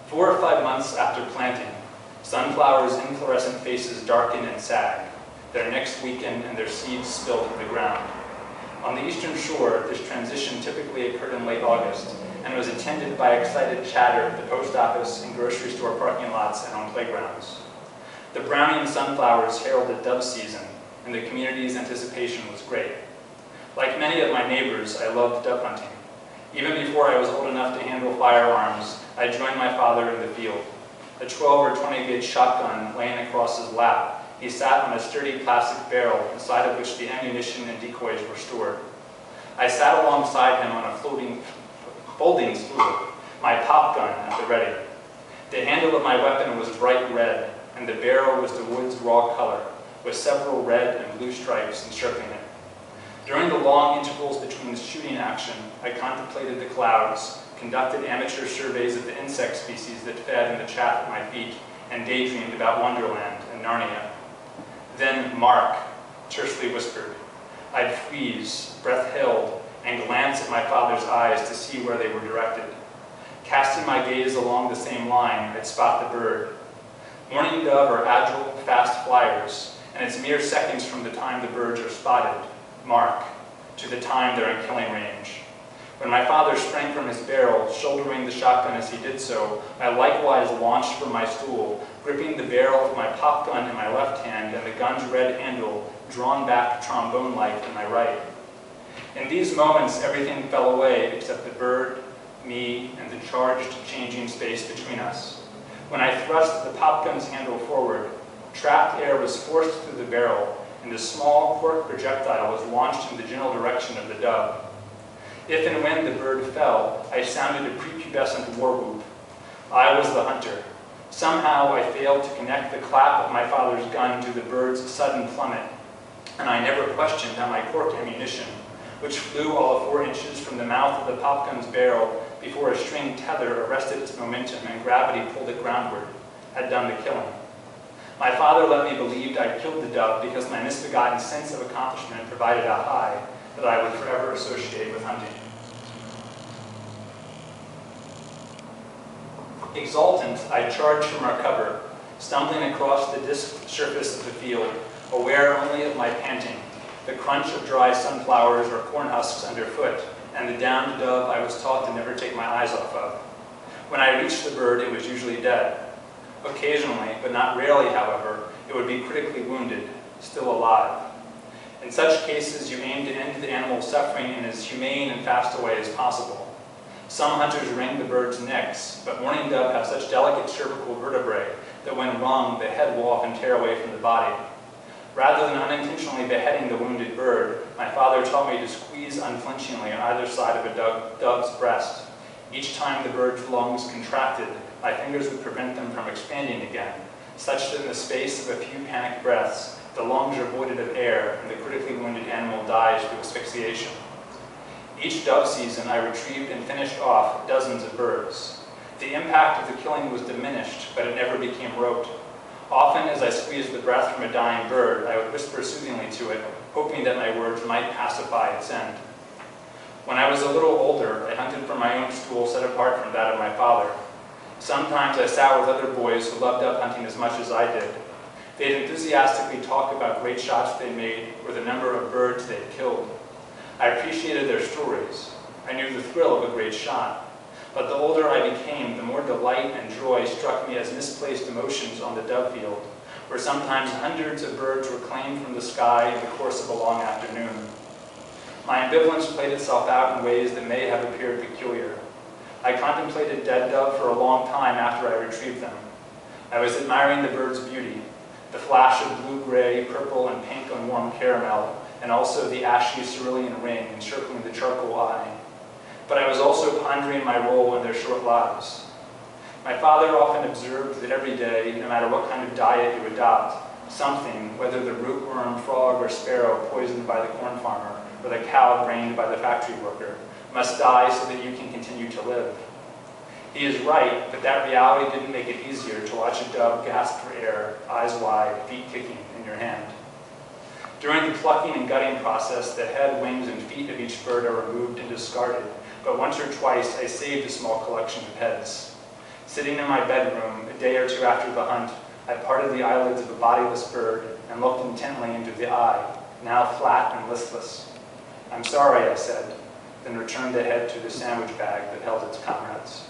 4 or 5 months after planting, sunflowers' inflorescent faces darken and sag, their necks weaken and their seeds spill to the ground. On the eastern shore, this transition typically occurred in late August and was attended by excited chatter at the post office and grocery store parking lots and on playgrounds. The browning sunflowers heralded dove season, and the community's anticipation was great. Like many of my neighbors, I loved dove hunting. Even before I was old enough to handle firearms, I joined my father in the field. A 12 or 20 gauge shotgun laying across his lap, he sat on a sturdy plastic barrel inside of which the ammunition and decoys were stored. I sat alongside him on a folding stool, my pop gun at the ready. The handle of my weapon was bright red, and the barrel was the wood's raw color, with several red and blue stripes encircling it. During the long intervals between the shooting action, I contemplated the clouds, conducted amateur surveys of the insect species that fed in the chaff at my feet, and daydreamed about Wonderland and Narnia. Then Mark, tersely whispered. I'd freeze, breath held, and glance at my father's eyes to see where they were directed. Casting my gaze along the same line, I'd spot the bird. Mourning dove are agile, fast flyers, and it's mere seconds from the time the birds are spotted, Mark, to the time they're in killing range. When my father sprang from his barrel, shouldering the shotgun as he did so, I likewise launched from my stool, gripping the barrel of my pop gun in my left hand and the gun's red handle drawn back trombone-like in my right. In these moments, everything fell away except the bird, me, and the charged, changing space between us. When I thrust the pop gun's handle forward, trapped air was forced through the barrel, and a small cork projectile was launched in the general direction of the dove. If and when the bird fell, I sounded a prepubescent war whoop. I was the hunter. Somehow I failed to connect the clap of my father's gun to the bird's sudden plummet, and I never questioned how my cork ammunition, which flew all of 4 inches from the mouth of the pop gun's barrel before a string tether arrested its momentum and gravity pulled it groundward, had done the killing. My father let me believe I'd killed the dove because my misbegotten sense of accomplishment provided a high that I would forever associate with hunting. Exultant, I charged from our cover, stumbling across the disk surface of the field, aware only of my panting, the crunch of dry sunflowers or corn husks underfoot, and the downed dove I was taught to never take my eyes off of. When I reached the bird, it was usually dead. Occasionally, but not rarely, however, it would be critically wounded, still alive. In such cases, you aim to end the animal's suffering in as humane and fast a way as possible. Some hunters wring the bird's necks, but mourning dove have such delicate cervical vertebrae that when wrung, the head will often tear away from the body. Rather than unintentionally beheading the wounded bird, my father taught me to squeeze unflinchingly on either side of a dove's breast. Each time the bird's lungs contracted, my fingers would prevent them from expanding again, such that in the space of a few panicked breaths, the lungs are voided of air and the critically wounded animal dies through asphyxiation. Each dove season, I retrieved and finished off dozens of birds. The impact of the killing was diminished, but it never became rote. Often, as I squeezed the breath from a dying bird, I would whisper soothingly to it, hoping that my words might pacify its end. When I was a little older, I hunted from my own stool set apart from that of my father. Sometimes I sat with other boys who loved dove hunting as much as I did. They'd enthusiastically talk about great shots they made or the number of birds they'd killed. I appreciated their stories. I knew the thrill of a great shot. But the older I became, the more delight and joy struck me as misplaced emotions on the dove field, where sometimes hundreds of birds were claimed from the sky in the course of a long afternoon. My ambivalence played itself out in ways that may have appeared peculiar. I contemplated dead dove for a long time after I retrieved them. I was admiring the bird's beauty, the flash of blue-gray, purple, and pink on warm caramel, and also the ashy cerulean ring encircling the charcoal eye. But I was also pondering my role in their short lives. My father often observed that every day, no matter what kind of diet you adopt, something, whether the rootworm, frog, or sparrow poisoned by the corn farmer, or the cow brained by the factory worker, must die so that you can continue to live. He is right, but that reality didn't make it easier to watch a dove gasp for air, eyes wide, feet kicking in your hand. During the plucking and gutting process, the head, wings, and feet of each bird are removed and discarded, but once or twice I saved a small collection of heads. Sitting in my bedroom, a day or two after the hunt, I parted the eyelids of a bodiless bird and looked intently into the eye, now flat and listless. "I'm sorry," I said, then returned the head to the sandwich bag that held its comrades.